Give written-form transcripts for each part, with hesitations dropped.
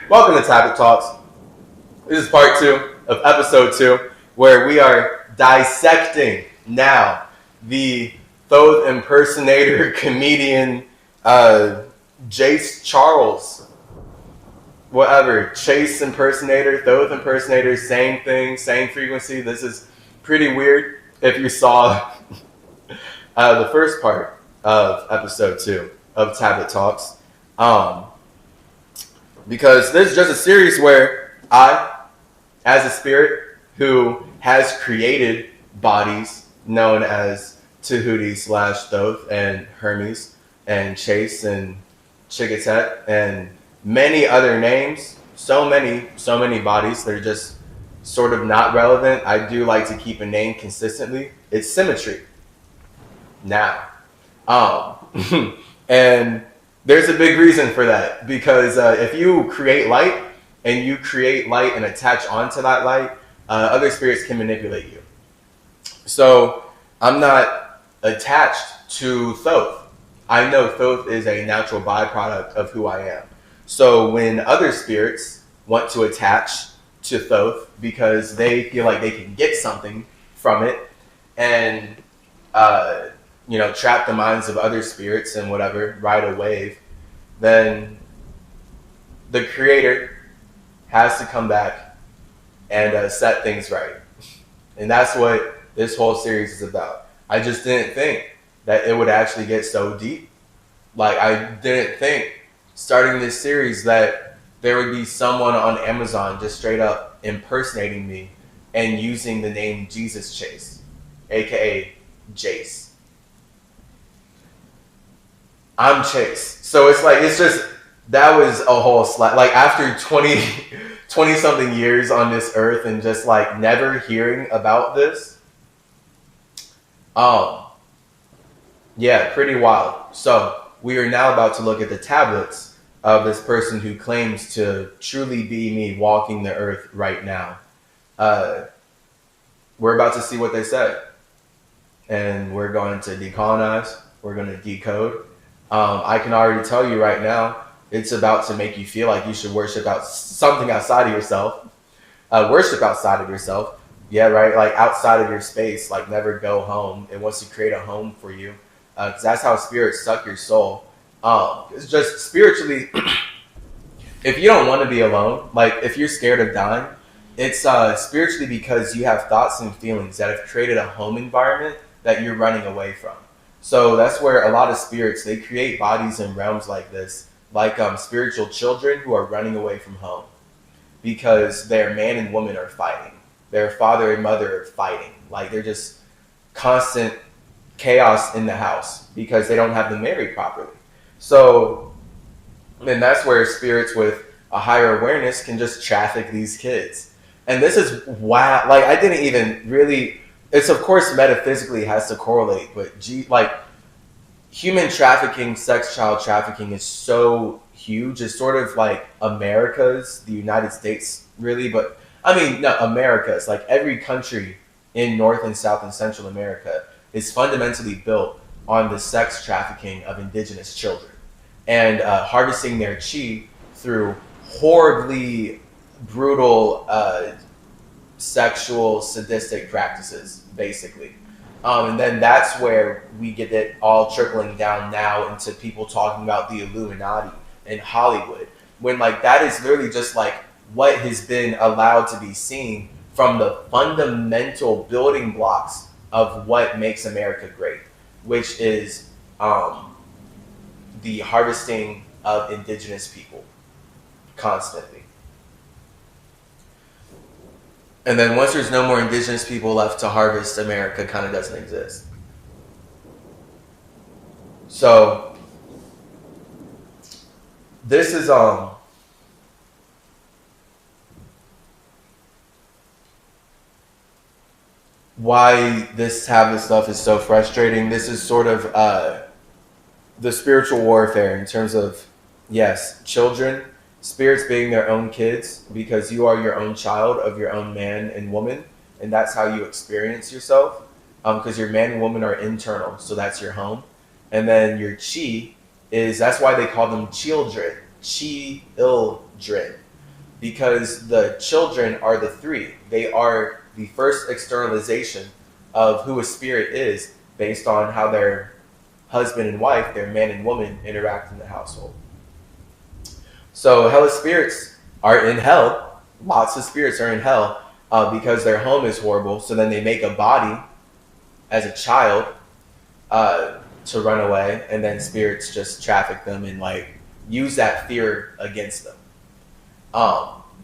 Welcome to Tablet Talks. This is part 2 of episode 2, where we are dissecting now the Thoth impersonator comedian Jayce Charles. Whatever, Chase impersonator, Thoth impersonator, same thing, same frequency. This is pretty weird if you saw the first part of episode 2 of Tablet Talks. Because this is just a series where I, as a spirit who has created bodies known as Tehuti / Thoth and Hermes and Chase and Chigatet and many other names, so many bodies that are just sort of not relevant. I do like to keep a name consistently. It's symmetry. Now, and there's a big reason for that, because if you create light and attach onto that light, other spirits can manipulate you. So I'm not attached to Thoth. I know Thoth is a natural byproduct of who I am. So when other spirits want to attach to Thoth because they feel like they can get something from it and trap the minds of other spirits and whatever, ride a wave, then the creator has to come back and set things right. And that's what this whole series is about. I just didn't think that it would actually get so deep. Like, I didn't think starting this series that there would be someone on Amazon just straight up impersonating me and using the name Jesus Chase, aka Jayce. I'm Chase. So that was a whole slap. Like, after 20 something years on this earth and just like never hearing about this. Yeah, pretty wild. So we are now about to look at the tablets of this person who claims to truly be me walking the earth right now. We're about to see what they said. And we're going to decolonize. We're going to decode. I can already tell you right now, it's about to make you feel like you should worship something outside of yourself. Worship outside of yourself. Yeah, right? Like outside of your space. Like, never go home. It wants to create a home for you. Because that's how spirits suck your soul. It's just spiritually, if you don't want to be alone, like if you're scared of dying, it's spiritually because you have thoughts and feelings that have created a home environment that you're running away from. So that's where a lot of spirits, they create bodies in realms like this, like spiritual children who are running away from home because their man and woman are fighting. Their father and mother are fighting. Like, they're just constant chaos in the house because they don't have them married properly. So then that's where spirits with a higher awareness can just traffic these kids. And this is wow. Like, I didn't even really, it's of course metaphysically has to correlate, but human trafficking, sex child trafficking is so huge. It's sort of like America's, the United States, really. But I mean, not America's, like every country in North and South and Central America is fundamentally built on the sex trafficking of indigenous children and harvesting their chi through horribly brutal sexual sadistic practices, basically. And then that's where we get it all trickling down now into people talking about the Illuminati and Hollywood, when like that is literally just like what has been allowed to be seen from the fundamental building blocks of what makes America great, which is the harvesting of indigenous people constantly. And then once there's no more indigenous people left to harvest, America kind of doesn't exist. So this is why this habit stuff is so frustrating. This is sort of the spiritual warfare in terms of, yes, children, spirits being their own kids, because you are your own child of your own man and woman, and that's how you experience yourself. Because your man and woman are internal, so that's your home. And then your chi that's why they call them children, children, because the children are the three. They are the first externalization of who a spirit is based on how their husband and wife, their man and woman, interact in the household. So hellish spirits are in hell. Lots of spirits are in hell because their home is horrible. So then they make a body as a child to run away, and then spirits just traffic them and like use that fear against them.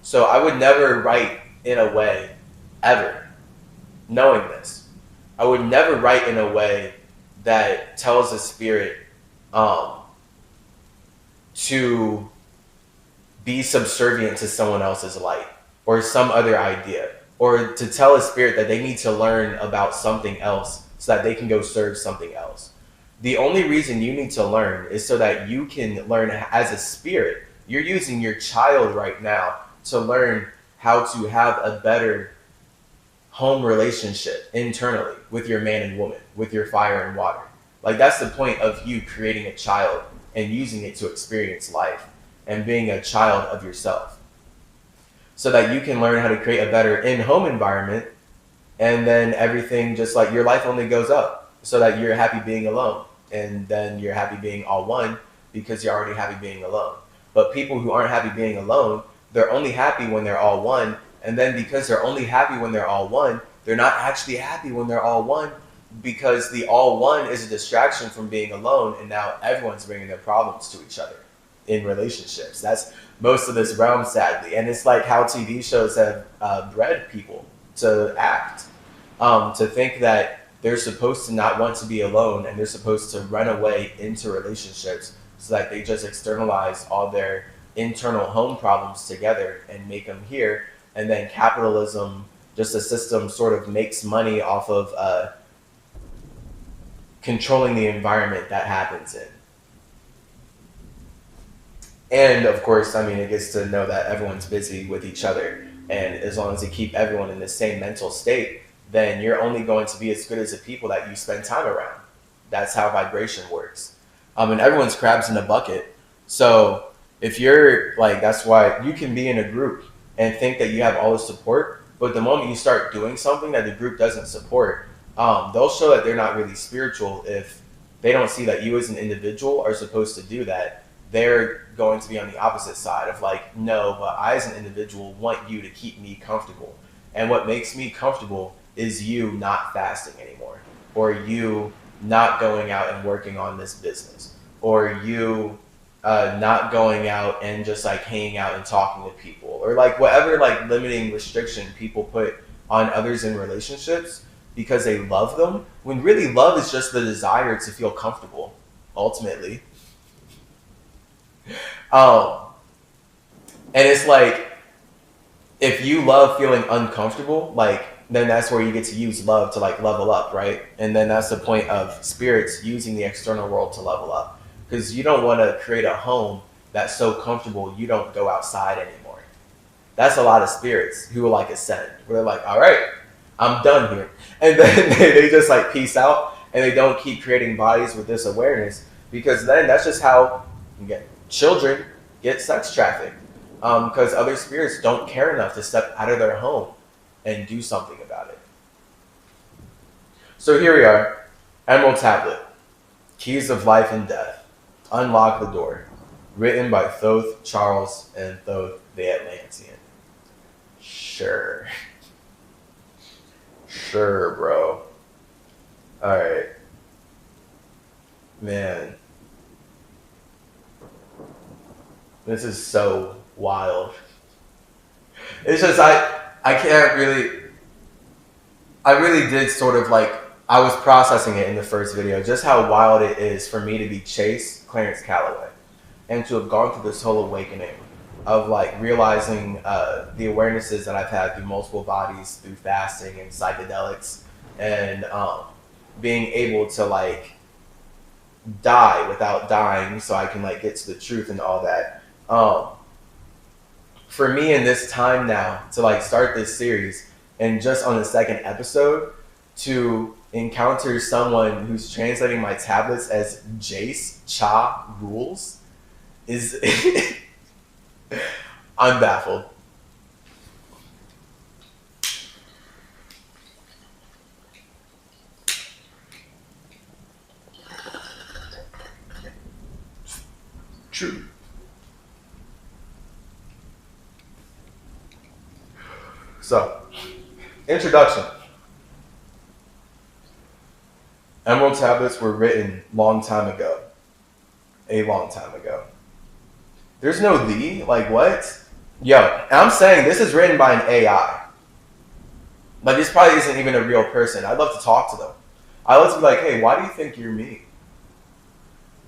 So I would never write in a way, ever, knowing this, I would never write in a way that tells a spirit to be subservient to someone else's light or some other idea, or to tell a spirit that they need to learn about something else so that they can go serve something else. The only reason you need to learn is so that you can learn as a spirit. You're using your child right now to learn how to have a better home relationship internally with your man and woman, with your fire and water. Like, that's the point of you creating a child and using it to experience life and being a child of yourself, so that you can learn how to create a better in-home environment, and then everything, just like your life, only goes up, so that you're happy being alone, and then you're happy being all one because you're already happy being alone. But people who aren't happy being alone, they're only happy when they're all one, and then because they're only happy when they're all one, they're not actually happy when they're all one, because the all one is a distraction from being alone, and now everyone's bringing their problems to each other in relationships. That's most of this realm, sadly. And it's like how TV shows have bred people to act, to think that they're supposed to not want to be alone, and they're supposed to run away into relationships so that they just externalize all their internal home problems together and make them here. And then capitalism, just a system, sort of makes money off of controlling the environment that happens in. And of course, I mean, it gets to know that everyone's busy with each other. And as long as you keep everyone in the same mental state, then you're only going to be as good as the people that you spend time around. That's how vibration works. And everyone's crabs in a bucket. So if you're like, that's why you can be in a group and think that you have all the support, but the moment you start doing something that the group doesn't support, they'll show that they're not really spiritual if they don't see that you as an individual are supposed to do that. They're going to be on the opposite side of like, no, but I as an individual want you to keep me comfortable. And what makes me comfortable is you not fasting anymore, or you not going out and working on this business, or you not going out and just like hanging out and talking to people, or like whatever like limiting restriction people put on others in relationships because they love them, when really love is just the desire to feel comfortable, ultimately. And it's like, if you love feeling uncomfortable, like, then that's where you get to use love to like level up, right? And then that's the point of spirits using the external world to level up, because you don't want to create a home that's so comfortable you don't go outside anymore. That's a lot of spirits who will like ascend, where they're like, all right, I'm done here, and then they just like peace out, and they don't keep creating bodies with this awareness, because then that's just how you get children get sex trafficked, because other spirits don't care enough to step out of their home and do something about it. So here we are, Emerald Tablet, Keys of Life and Death, Unlock the Door, written by Thoth Charles and Thoth the Atlantean. Sure. Sure, bro. Alright. Man. This is so wild. It's just, I can't really, I really did sort of like, I was processing it in the first video, just how wild it is for me to be Jayce Clarence Calloway. and to have gone through this whole awakening of like realizing the awarenesses that I've had through multiple bodies, through fasting and psychedelics, and being able to like die without dying, so I can like get to the truth and all that. For me in this time now to like start this series, and just on the second episode to encounter someone who's translating my tablets as Jayce Cha rules is I'm baffled. True. So, introduction. Emerald tablets were written long time ago. A long time ago. There's no "the." Like, what? Yo, I'm saying this is written by an AI. Like, this probably isn't even a real person. I'd love to talk to them. I'd love to be like, hey, why do you think you're me?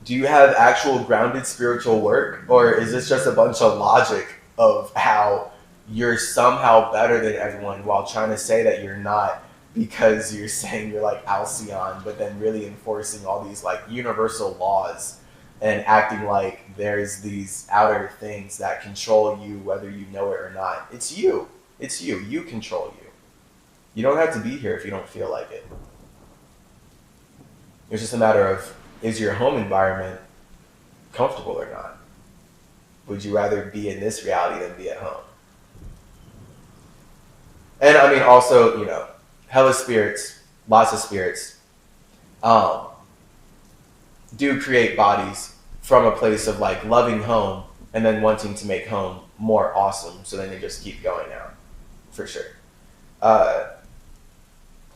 Do you have actual grounded spiritual work? Or is this just a bunch of logic of how you're somehow better than everyone while trying to say that you're not, because you're saying you're like Alcyon, but then really enforcing all these like universal laws and acting like there's these outer things that control you whether you know it or not. It's you. It's you. You control you. You don't have to be here if you don't feel like it. It's just a matter of, is your home environment comfortable or not? Would you rather be in this reality than be at home? And I mean, also, you know, hella spirits, lots of spirits, do create bodies from a place of like loving home and then wanting to make home more awesome. So then they just keep going out, for sure.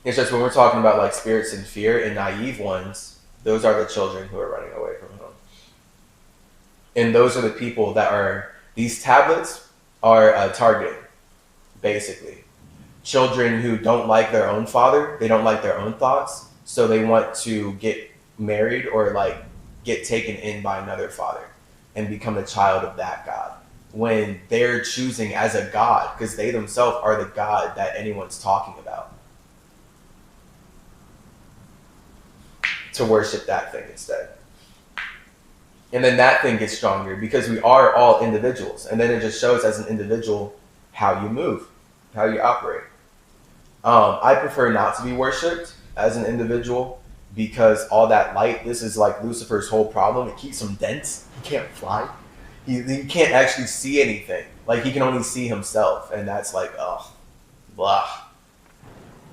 It's just when we're talking about like spirits in fear and naive ones, those are the children who are running away from home. And those are the people that are, these tablets are targeting, basically. Children who don't like their own father, they don't like their own thoughts, so they want to get married or like get taken in by another father and become a child of that God. When they're choosing as a God, because they themselves are the God that anyone's talking about, to worship that thing instead. And then that thing gets stronger because we are all individuals. And then it just shows as an individual how you move, how you operate. I prefer not to be worshipped as an individual because all that light, this is like Lucifer's whole problem. It keeps him dense. He can't fly. He can't actually see anything. Like, he can only see himself. And that's like, oh, blah.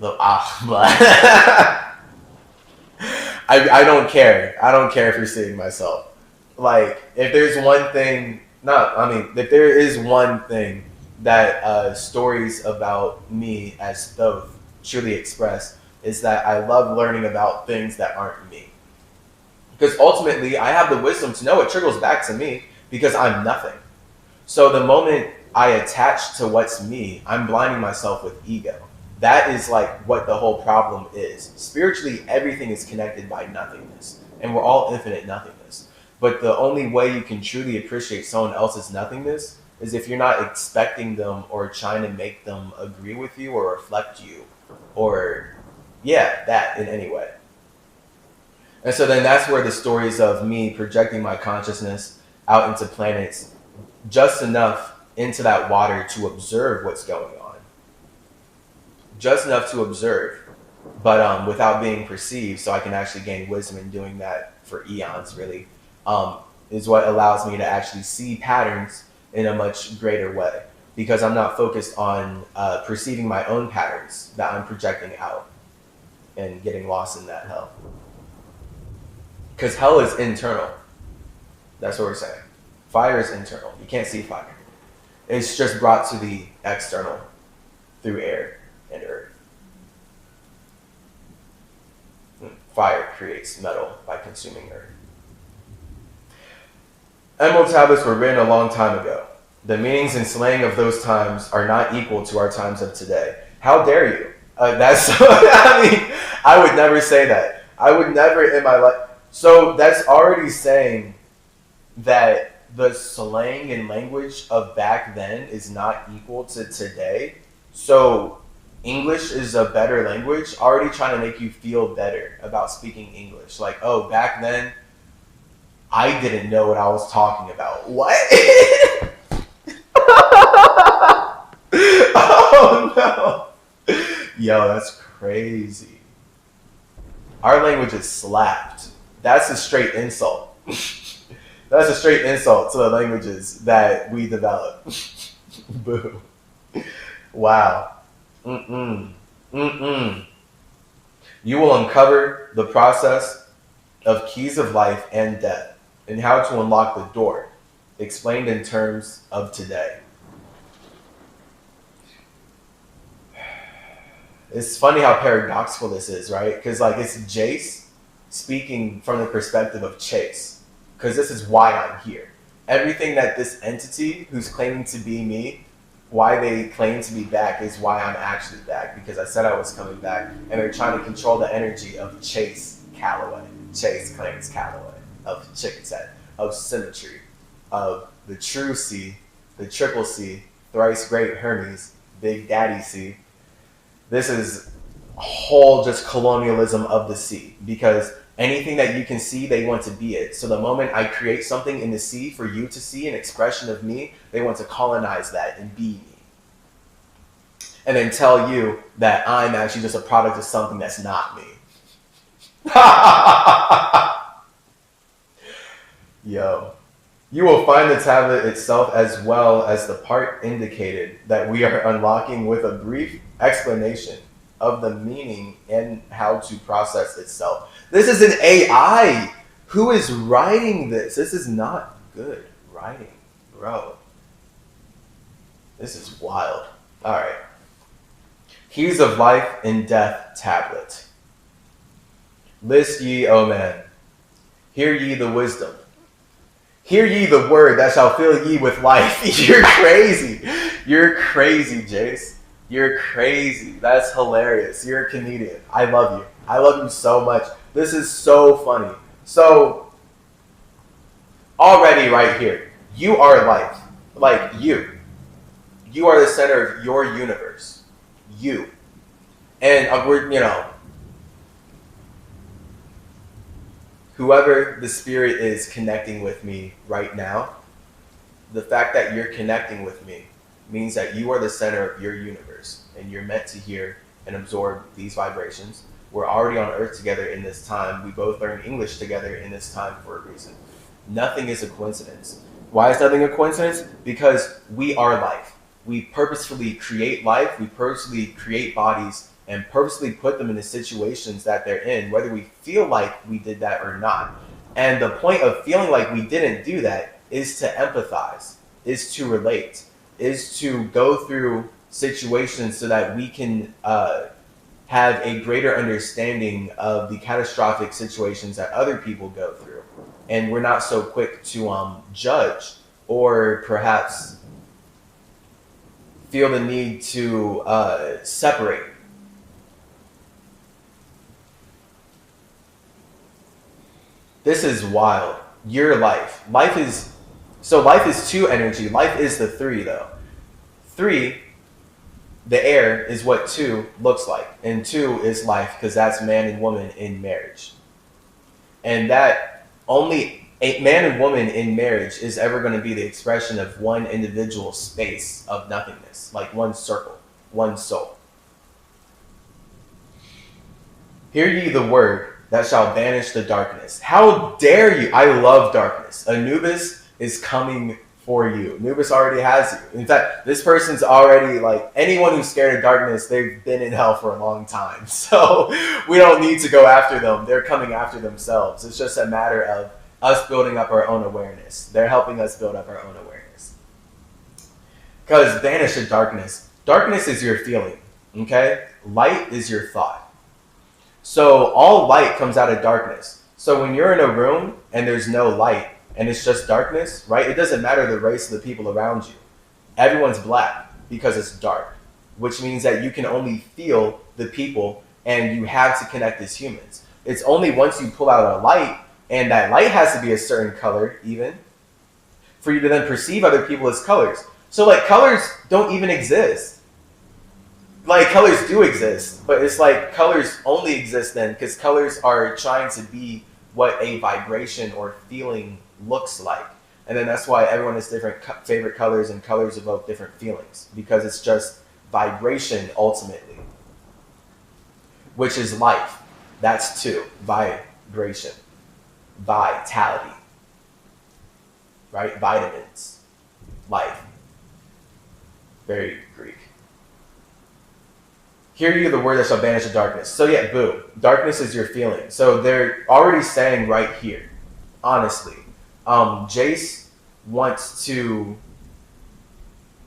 Blah. I don't care. I don't care if you're seeing myself. Like, if there's one thing, if there is one thing that stories about me as Thoth truly express, is that I love learning about things that aren't me. Because ultimately, I have the wisdom to know it trickles back to me because I'm nothing. So the moment I attach to what's me, I'm blinding myself with ego. That is like what the whole problem is. Spiritually, everything is connected by nothingness. And we're all infinite nothingness. But the only way you can truly appreciate someone else's nothingness is if you're not expecting them or trying to make them agree with you or reflect you or, that in any way. And so then that's where the stories of me projecting my consciousness out into planets just enough into that water to observe what's going on. Just enough to observe, but without being perceived, so I can actually gain wisdom in doing that for eons, really, is what allows me to actually see patterns in a much greater way, because I'm not focused on perceiving my own patterns that I'm projecting out and getting lost in that hell. Because hell is internal. That's what we're saying. Fire is internal. You can't see fire. It's just brought to the external through air and earth. Fire creates metal by consuming earth. Emerald tablets were written a long time ago. The meanings and slang of those times are not equal to our times of today. How dare you? I would never say that. I would never in my life. So that's already saying that the slang and language of back then is not equal to today. So English is a better language, already trying to make you feel better about speaking English. Like, oh, back then I didn't know what I was talking about. What? Oh no. Yo, that's crazy. Our language is slapped. That's a straight insult. That's a straight insult to the languages that we develop. Boo. Wow. You will uncover the process of keys of life and death and how to unlock the door, explained in terms of today. It's funny how paradoxical this is, right? Because like it's Jayce speaking from the perspective of Chase, because this is why I'm here. Everything that this entity who's claiming to be me, why they claim to be back is why I'm actually back, because I said I was coming back, and they're trying to control the energy of Chase Calloway. Chase claims Calloway, of Chicken's Head, of symmetry, of the true C, the triple C, thrice great Hermes, Big Daddy C. This is whole just colonialism of the sea, because anything that you can see, they want to be it. So the moment I create something in the sea for you to see, an expression of me, they want to colonize that and be me. And then tell you that I'm actually just a product of something that's not me. Yo. You will find the tablet itself as well as the part indicated that we are unlocking with a brief explanation of the meaning and how to process itself. This is an AI. Who is writing this? This is not good writing, bro. This is wild. All right. Keys of Life and Death tablet. List ye, O man. Hear ye the wisdom. Hear ye the word that shall fill ye with life. You're crazy. You're crazy, Jayce. You're crazy. That's hilarious. You're a comedian. I love you. I love you so much. This is so funny. So, already right here, you are life. Like you. You are the center of your universe. You. And we're, whoever the spirit is connecting with me right now, the fact that you're connecting with me means that you are the center of your universe and you're meant to hear and absorb these vibrations. We're already on Earth together in this time. We both learned English together in this time for a reason. Nothing is a coincidence. Why is nothing a coincidence? Because we are life. We purposefully create life. We purposefully create bodies and purposely put them in the situations that they're in, whether we feel like we did that or not. And the point of feeling like we didn't do that is to empathize, is to relate, is to go through situations so that we can have a greater understanding of the catastrophic situations that other people go through. And we're not so quick to judge or perhaps feel the need to separate. This is wild. Your life. Life is two energy. Life is the three though. Three, the air is what two looks like. And two is life because that's man and woman in marriage. And that only a man and woman in marriage is ever going to be the expression of one individual space of nothingness, like one circle, one soul. Hear ye the word that shall banish the darkness. How dare you? I love darkness. Anubis is coming for you. Anubis already has you. In fact, this person's already like, anyone who's scared of darkness, they've been in hell for a long time. So we don't need to go after them. They're coming after themselves. It's just a matter of us building up our own awareness. They're helping us build up our own awareness. Because banish the darkness. Darkness is your feeling, okay? Light is your thought. So all light comes out of darkness. So when you're in a room and there's no light and it's just darkness, right? It doesn't matter the race of the people around you. Everyone's black because it's dark, which means that you can only feel the people and you have to connect as humans. It's only once you pull out a light, and that light has to be a certain color even. for you to then perceive other people as colors. So like colors don't even exist. Like colors do exist, but it's like colors only exist then because colors are trying to be what a vibration or feeling looks like. And then that's why everyone has different favorite colors, and colors evoke different feelings because it's just vibration ultimately, which is life. That's two. Vibration. Vitality. Right? Vitamins. Life. Very Greek. Hear you the word that shall banish the darkness. So yeah, boo. Darkness is your feeling. So they're already saying right here, honestly, Jayce wants to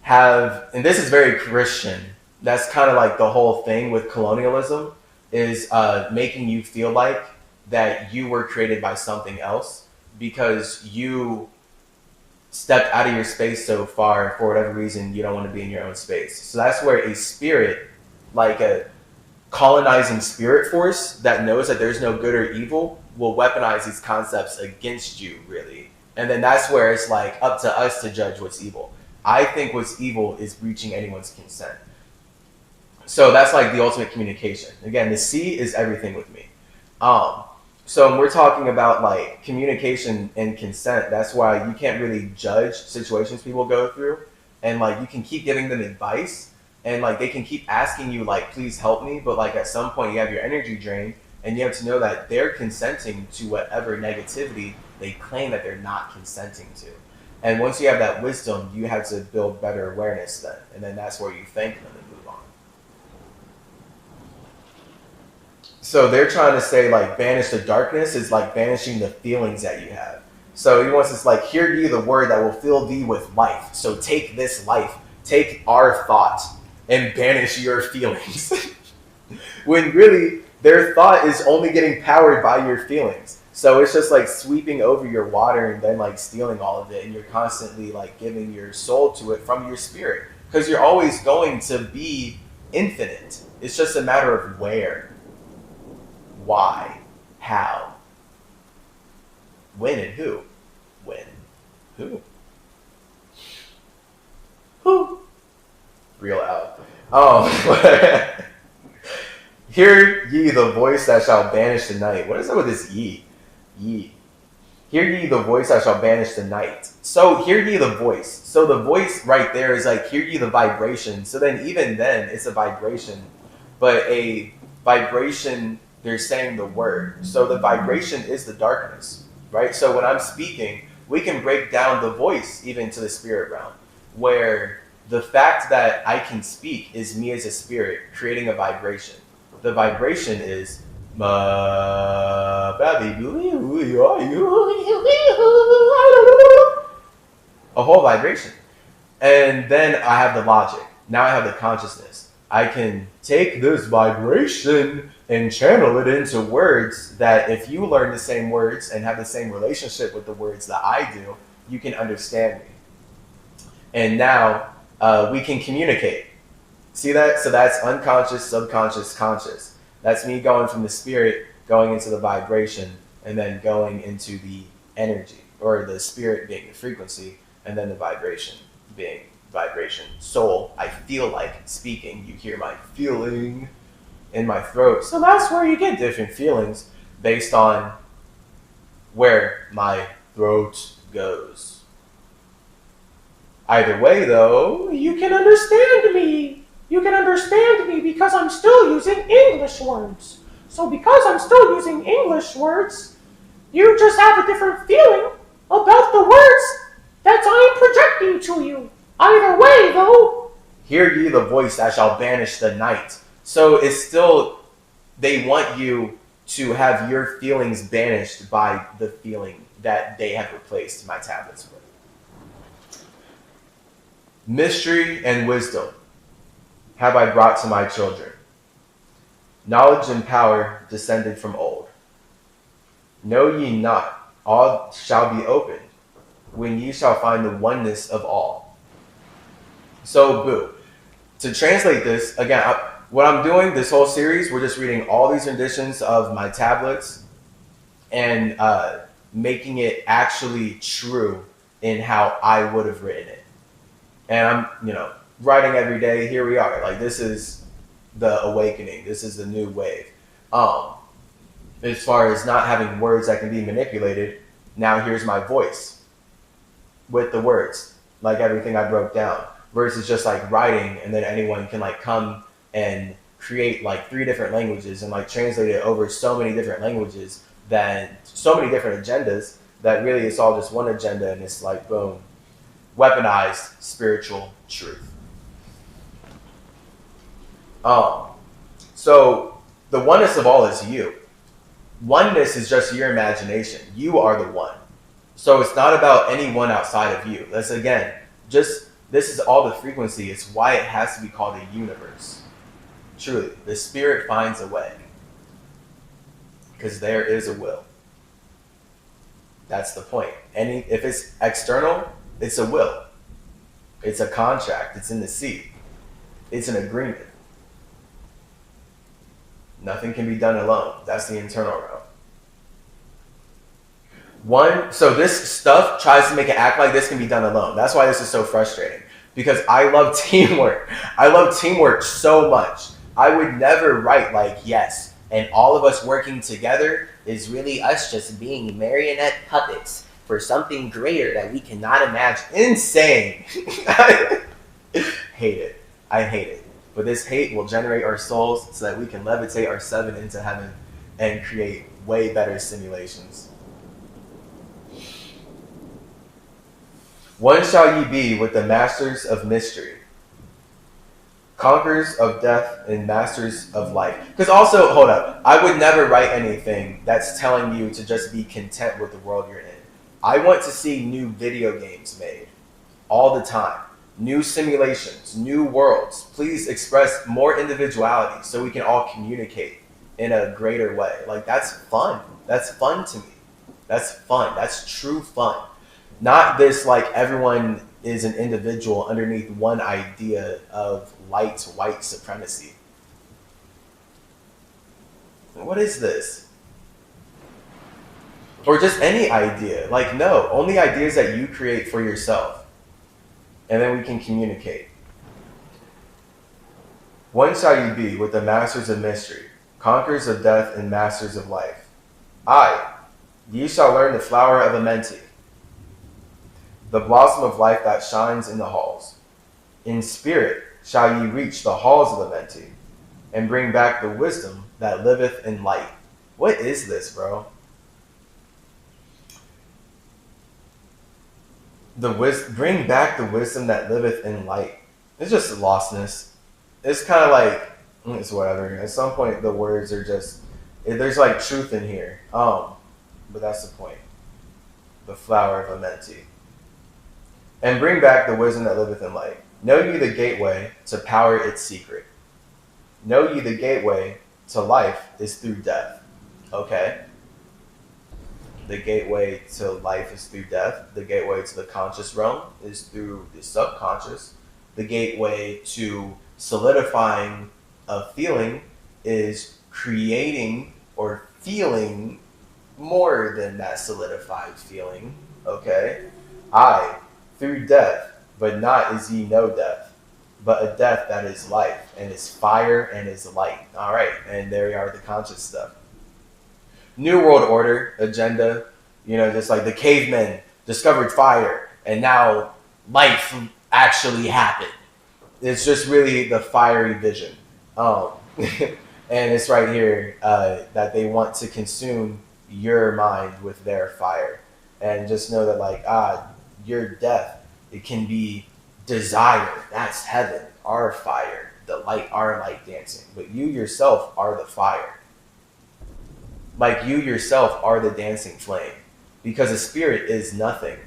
have, and this is very Christian, that's kind of like the whole thing with colonialism, is making you feel like that you were created by something else because you stepped out of your space so far for whatever reason you don't want to be in your own space. So that's where a spirit, like a colonizing spirit force that knows that there's no good or evil, will weaponize these concepts against you, really. And then that's where it's like up to us to judge what's evil. I think what's evil is breaching anyone's consent. So that's like the ultimate communication. Again, the C is everything with me. So when we're talking about like communication and consent, that's why you can't really judge situations people go through. And like you can keep giving them advice, and like they can keep asking you like, please help me. But like at some point you have your energy drained, and you have to know that they're consenting to whatever negativity they claim that they're not consenting to. And once you have that wisdom, you have to build better awareness then. And then that's where you thank them and move on. So they're trying to say like banish the darkness is like banishing the feelings that you have. So he wants us like, hear ye the word that will fill thee with life. So take this life, take our thought and banish your feelings. When really their thought is only getting powered by your feelings. So it's just like sweeping over your water and then like stealing all of it, and you're constantly like giving your soul to it from your spirit, because you're always going to be infinite. It's just a matter of where, why, how, when, and who. When, who, real out. Hear ye the voice that shall banish the night. What is up with this ye? Ye. Hear ye the voice that shall banish the night. So hear ye the voice. So the voice right there is like, hear ye the vibration. So then even then it's a vibration. But a vibration, they're saying the word. So the vibration is the darkness, right? So when I'm speaking, we can break down the voice even to the spirit realm, where the fact that I can speak is me as a spirit creating a vibration. The vibration is a whole vibration. And then I have the logic. Now I have the consciousness. I can take this vibration and channel it into words that if you learn the same words and have the same relationship with the words that I do, you can understand me. And now we can communicate. See that? So that's unconscious, subconscious, conscious. That's me going from the spirit, going into the vibration, and then going into the energy, or the spirit being the frequency, and then the vibration being vibration. Soul, I feel like speaking. You hear my feeling in my throat. So that's where you get different feelings based on where my throat goes. Either way, though, you can understand me. You can understand me because I'm still using English words. So because I'm still using English words, you just have a different feeling about the words that I'm projecting to you. Either way, though, hear ye the voice that shall banish the night. So it's still, they want you to have your feelings banished by the feeling that they have replaced my tablets with. Mystery and wisdom have I brought to my children. Knowledge and power descended from old. Know ye not, all shall be opened, when ye shall find the oneness of all. So, boo. To translate this, again, what I'm doing, this whole series, we're just reading all these renditions of my tablets and making it actually true in how I would have written it. And I'm, writing every day. Here we are. Like, this is the awakening. This is the new wave. As far as not having words that can be manipulated, now here's my voice with the words, like everything I broke down, versus just like writing, and then anyone can like come and create like 3 different languages and like translate it over so many different languages, that so many different agendas, that really it's all just one agenda, and it's like, boom, weaponized spiritual truth. So the oneness of all is you. Oneness is just your imagination. You are the one. So it's not about anyone outside of you. That's, again, just, this is all the frequency. It's why it has to be called a universe. Truly, the spirit finds a way. Because there is a will. That's the point. If it's external, it's a will. It's a contract. It's in the sea. It's an agreement. Nothing can be done alone. That's the internal realm. So this stuff tries to make it act like this can be done alone. That's why this is so frustrating. Because I love teamwork. I love teamwork so much. I would never write like, yes, and all of us working together is really us just being marionette puppets for something greater that we cannot imagine. Insane. Hate it. I hate it. But this hate will generate our souls so that we can levitate our 7 into heaven and create way better simulations. One shall ye be with the masters of mystery, conquerors of death and masters of life. Because also, hold up, I would never write anything that's telling you to just be content with the world you're in. I want to see new video games made all the time. New simulations, new worlds. Please express more individuality so we can all communicate in a greater way. Like, that's fun. That's fun to me. That's fun. That's true fun. Not this like everyone is an individual underneath one idea of light white supremacy. What is this? Or just any idea. Like, no, only ideas that you create for yourself. And then we can communicate. One shall you be with the masters of mystery, conquerors of death and masters of life. Aye, ye shall learn the flower of Amenti, the blossom of life that shines in the halls. In spirit shall ye reach the halls of Amenti, and bring back the wisdom that liveth in light. What is this, bro? Bring back the wisdom that liveth in light. It's just lostness. It's kind of like, it's whatever. At some point, the words are just, there's like truth in here. But that's the point. The flower of Amenti. And bring back the wisdom that liveth in light. Know ye the gateway to power its secret. Know ye the gateway to life is through death. Okay? The gateway to life is through death. The gateway to the conscious realm is through the subconscious. The gateway to solidifying a feeling is creating or feeling more than that solidified feeling. Okay? Aye, through death, but not as ye know death, but a death that is life and is fire and is light. All right, and there we are, the conscious stuff. New World Order agenda, just like the cavemen discovered fire and now life actually happened. It's just really the fiery vision. And it's right here that they want to consume your mind with their fire. And just know that your death, it can be desire. That's heaven, our fire, the light, our light dancing. But you yourself are the fire. Like, you yourself are the dancing flame, because a spirit is nothing,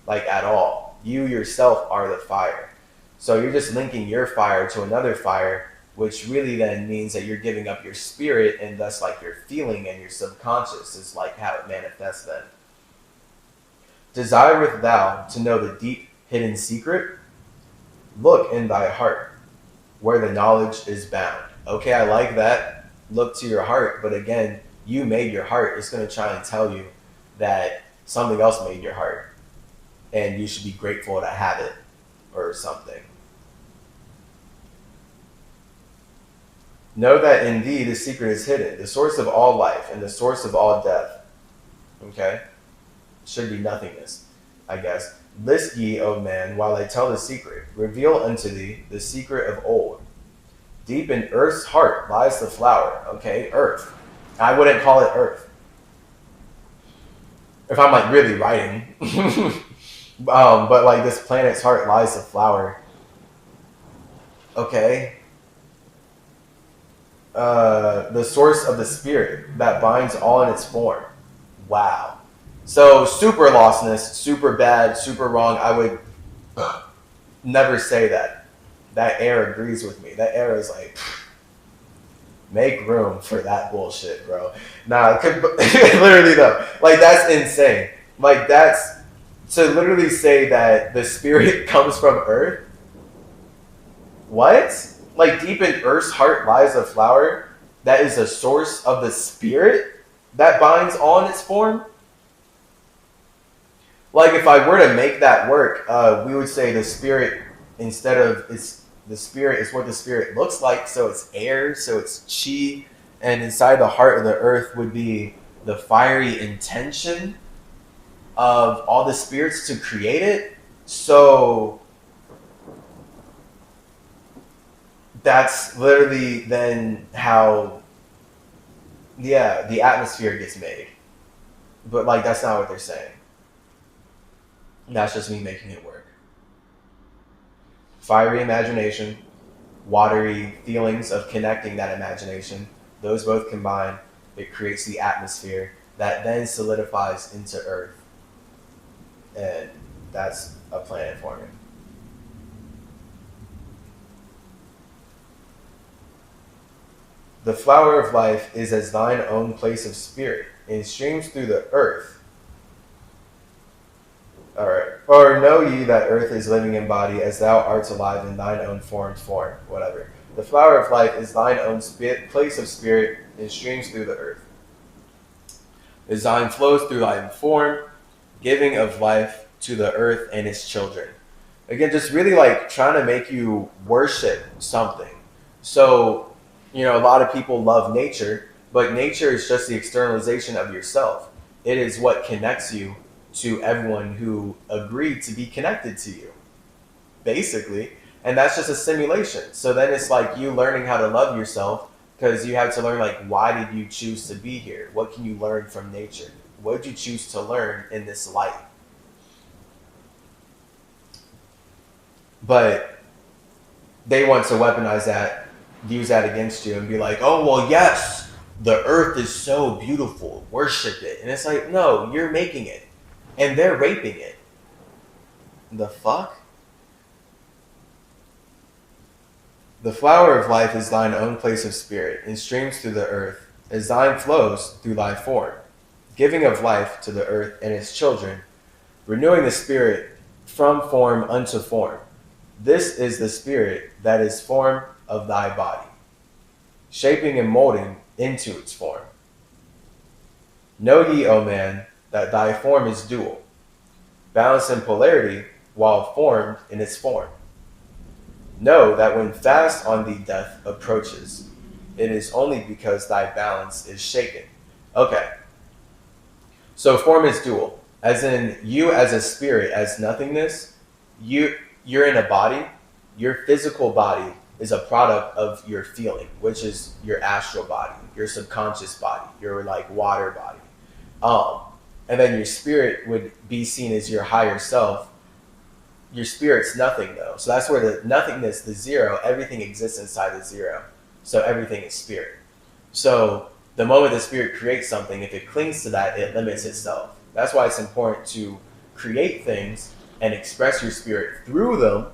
like, at all. You yourself are the fire. So you're just linking your fire to another fire, which really then means that you're giving up your spirit, and thus like your feeling and your subconscious is like how it manifests then. Desireth thou to know the deep hidden secret? Look in thy heart, where the knowledge is bound. Okay, I like that. Look to your heart, but again, you made your heart. It's going to try and tell you that something else made your heart. and you should be grateful to have it or something. Know that in thee the secret is hidden, the source of all life and the source of all death. Okay? Should be nothingness, I guess. List ye, O man, while I tell the secret. Reveal unto thee the secret of old. Deep in earth's heart lies the flower. Okay, earth. I wouldn't call it earth. If I'm like really writing. But like this planet's heart lies the flower. Okay. The source of the spirit that binds all in its form. Wow. So super lostness, super bad, super wrong. I would never say that. That air agrees with me. That air is like, make room for that bullshit, bro. Nah, literally though. Like that's insane. Like that's to literally say that the spirit comes from earth. What? Like deep in earth's heart lies a flower that is the source of the spirit that binds all in its form. Like if I were to make that work, we would say the spirit, instead of the spirit is what the spirit looks like. So it's air, so it's chi, and inside the heart of the earth would be the fiery intention of all the spirits to create it. So that's literally then how, yeah, the atmosphere gets made. But like that's not what they're saying. That's just me making it work. Fiery imagination, watery feelings of connecting that imagination, those both combine, it creates the atmosphere that then solidifies into Earth. And that's a planet forming. The flower of life is as thine own place of spirit, and streams through the earth. Alright. Or know ye that earth is living in body, as thou art alive in thine own formed form. Whatever. The flower of life is thine own place of spirit, and streams through the earth. Design flows through thy form, giving of life to the earth and its children. Again, just really like trying to make you worship something. So, a lot of people love nature, but nature is just the externalization of yourself. It is what connects you to everyone who agreed to be connected to you, basically. And that's just a simulation. So then it's like you learning how to love yourself, because you have to learn, like, why did you choose to be here? What can you learn from nature? What did you choose to learn in this light? But they want to weaponize that, use that against you and be like, oh, well, yes, the earth is so beautiful. Worship it. And it's like, no, you're making it. And they're raping it. The fuck? The flower of life is thine own place of spirit, and streams through the earth, as thine flows through thy form, giving of life to the earth and its children, renewing the spirit from form unto form. This is the spirit that is form of thy body, shaping and molding into its form. Know ye, O man, that thy form is dual, balanced in polarity while formed in its form. Know that when fast on thee death approaches, it is only because thy balance is shaken. Okay. So form is dual, as in you as a spirit, as nothingness, you're in a body. Your physical body is a product of your feeling, which is your astral body, your subconscious body, your like water body. And then your spirit would be seen as your higher self. Your spirit's nothing though. So that's where the nothingness, the zero, everything exists inside the zero. So everything is spirit. So the moment the spirit creates something, if it clings to that, it limits itself. That's why it's important to create things and express your spirit through them,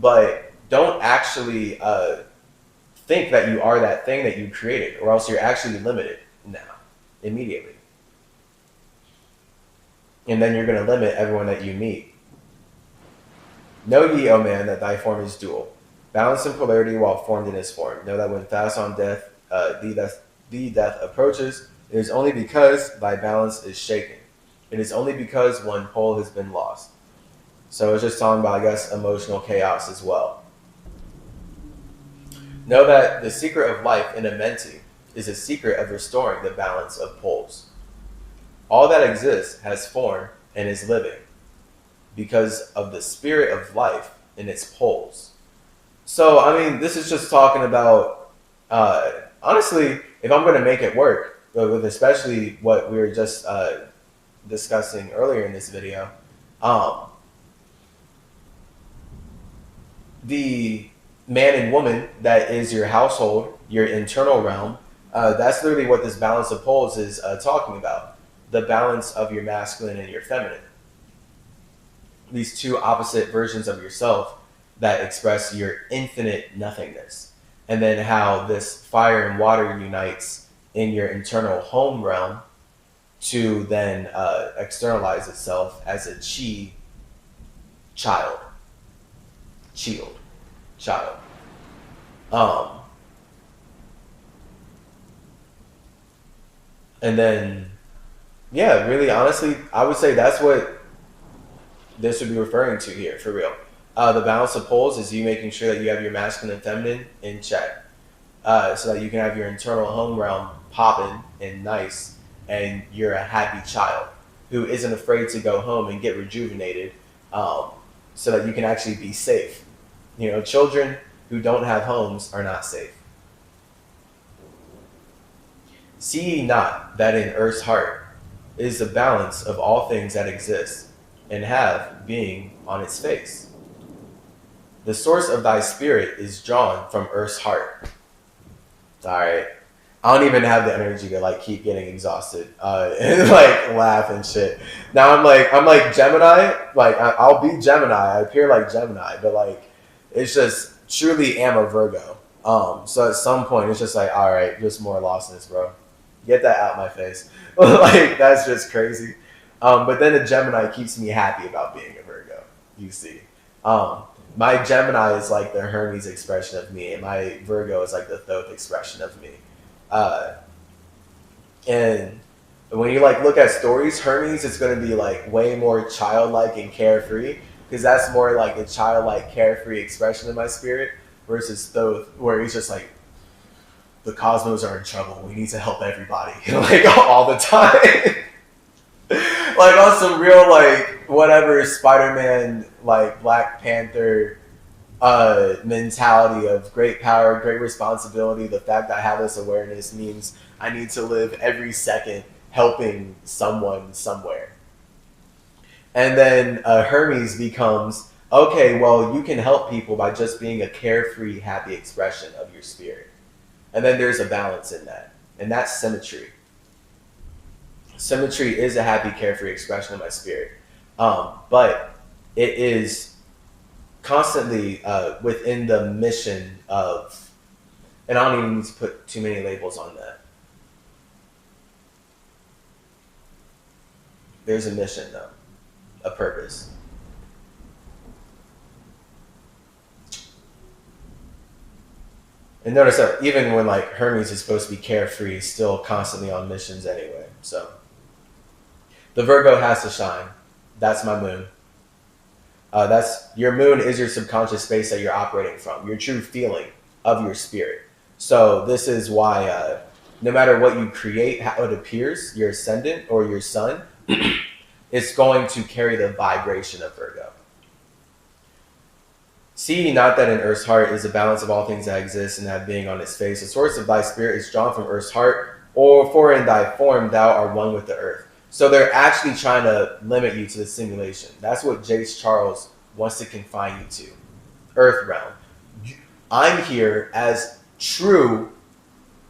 but don't actually think that you are that thing that you created, or else you're actually limited now, immediately. And then you're going to limit everyone that you meet. Know ye, O man, that thy form is dual, balanced in polarity while formed in its form. Know that when fast on death, thee death approaches, it is only because thy balance is shaken. It is only because one pole has been lost. So it's just talking about, I guess, emotional chaos as well. Know that the secret of life in a mentee is a secret of restoring the balance of poles. All that exists has form and is living because of the spirit of life in its poles. So, I mean, this is just talking about, honestly, if I'm going to make it work, with especially what we were just discussing earlier in this video, the man and woman that is your household, your internal realm, that's literally what this balance of poles is talking about. The balance of your masculine and your feminine. These two opposite versions of yourself that express your infinite nothingness. And then how this fire and water unites in your internal home realm to then externalize itself as a chi child. Child. And then, yeah, really, honestly, I would say that's what this would be referring to here, for real. The balance of poles is you making sure that you have your masculine and feminine in check, so that you can have your internal home realm popping and nice, and you're a happy child who isn't afraid to go home and get rejuvenated, so that you can actually be safe. You know, children who don't have homes are not safe. See ye not that in Earth's heart is the balance of all things that exist and have being on its face. The source of thy spirit is drawn from Earth's heart. All right. I don't even have the energy to like keep getting exhausted and like laugh and shit. Now I'm like Gemini. Like I'll be Gemini. I appear like Gemini, but like it's just truly am a Virgo. So at some point it's just like, all right, just more lostness, bro. Get that out my face. Like that's just crazy. But then a Gemini keeps me happy about being a Virgo. You see. My Gemini is like the Hermes expression of me, and my Virgo is like the Thoth expression of me. And when you like look at stories, Hermes is going to be like way more childlike and carefree, because that's more like a childlike, carefree expression of my spirit, versus Thoth, where he's just like, the cosmos are in trouble. We need to help everybody, like all the time. Like on some real like whatever Spider-Man like Black Panther mentality of great power, great responsibility. The fact that I have this awareness means I need to live every second helping someone somewhere. And then Hermes becomes, okay, well, you can help people by just being a carefree, happy expression of your spirit. And then there's a balance in that. And that's symmetry. Symmetry is a happy, carefree expression of my spirit. But it is constantly within the mission of, and I don't even need to put too many labels on that. There's a mission though, a purpose. And notice that even when like Hermes is supposed to be carefree, he's still constantly on missions anyway. So the Virgo has to shine. That's my moon. That's your moon is your subconscious space that you're operating from, your true feeling of your spirit. So this is why no matter what you create, how it appears, your ascendant or your sun, it's going to carry the vibration of Virgo. See not that in Earth's heart is the balance of all things that exist and have being on its face. The source of thy spirit is drawn from Earth's heart, or for in thy form thou art one with the earth. So they're actually trying to limit you to the simulation. That's what Jayce Charles wants to confine you to. Earth realm. I'm here as true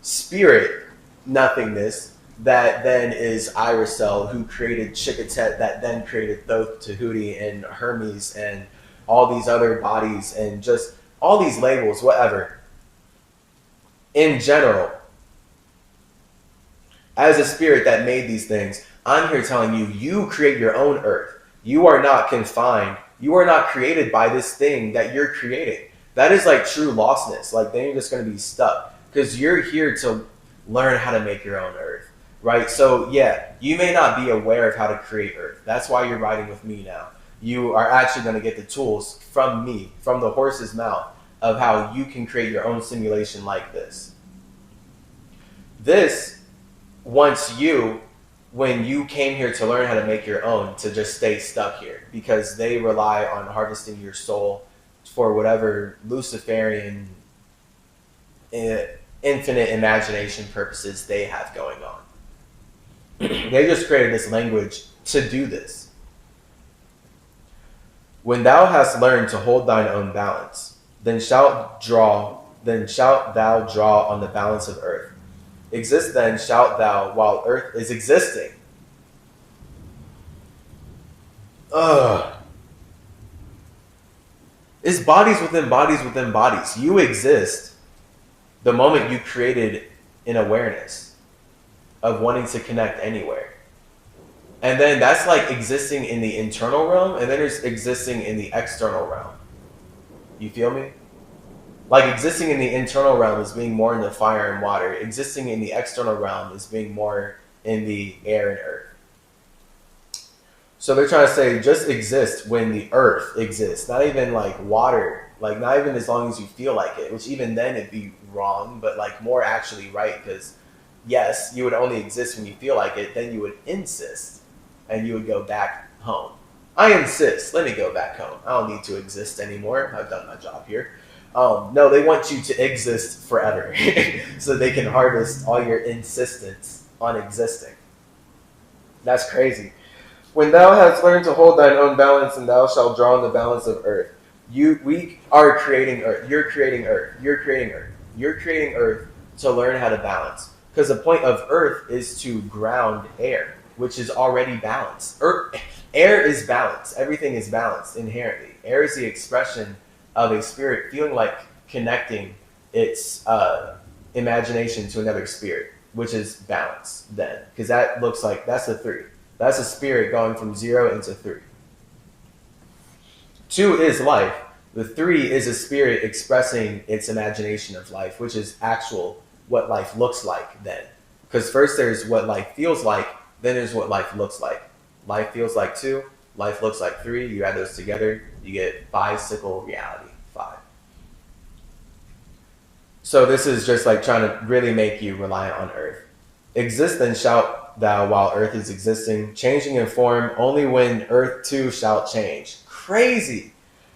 spirit nothingness that then is Irisel, who created Chikatet, that then created Thoth, Tehuti, and Hermes, and all these other bodies, and just all these labels, whatever. In general, as a spirit that made these things, I'm here telling you, you create your own earth. You are not confined. You are not created by this thing that you're creating. That is like true lostness. Like then you're just going to be stuck because you're here to learn how to make your own earth, right? So yeah, you may not be aware of how to create earth. That's why you're riding with me now. You are actually going to get the tools from me, from the horse's mouth, of how you can create your own simulation like this. This wants you, when you came here to learn how to make your own, to just stay stuck here, because they rely on harvesting your soul for whatever Luciferian infinite imagination purposes they have going on. They just created this language to do this. When thou hast learned to hold thine own balance, then shalt thou draw on the balance of earth. Exist then shalt thou while earth is existing. It's bodies within bodies within bodies. You exist the moment you created an awareness of wanting to connect anywhere. And then that's like existing in the internal realm, and then there's existing in the external realm. You feel me? Like existing in the internal realm is being more in the fire and water. Existing in the external realm is being more in the air and earth. So they're trying to say just exist when the earth exists. Not even like water, like not even as long as you feel like it, which even then it'd be wrong, but like more actually right, because yes, you would only exist when you feel like it, then you would insist and you would go back home. I insist, let me go back home. I don't need to exist anymore. I've done my job here. No, they want you to exist forever so they can harvest all your insistence on existing. That's crazy. When thou hast learned to hold thine own balance, and thou shalt draw on the balance of earth. We are creating earth. You're creating earth. You're creating earth. You're creating earth to learn how to balance. Because the point of earth is to ground air, which is already balanced. Air is balanced. Everything is balanced inherently. Air is the expression of a spirit feeling like connecting its imagination to another spirit, which is balance then. Because that looks like, that's a 3. That's a spirit going from 0 into 3. 2 is life. The 3 is a spirit expressing its imagination of life, which is actual what life looks like then. Because first there's what life feels like, then there's what life looks like. Life feels like 2, life looks like 3. You add those together, you get bicycle reality, 5. So this is just like trying to really make you reliant on earth. Exist then shalt thou while earth is existing, changing in form only when earth too shalt change. Crazy!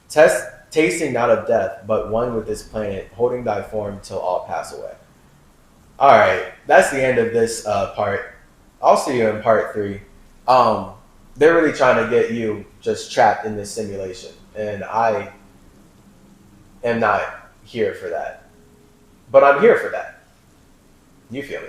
Tasting not of death, but one with this planet, holding thy form till all pass away. Alright, that's the end of this part. I'll see you in part 3. They're really trying to get you just trapped in this simulation, and I am not here for that. But I'm here for that. You feel me?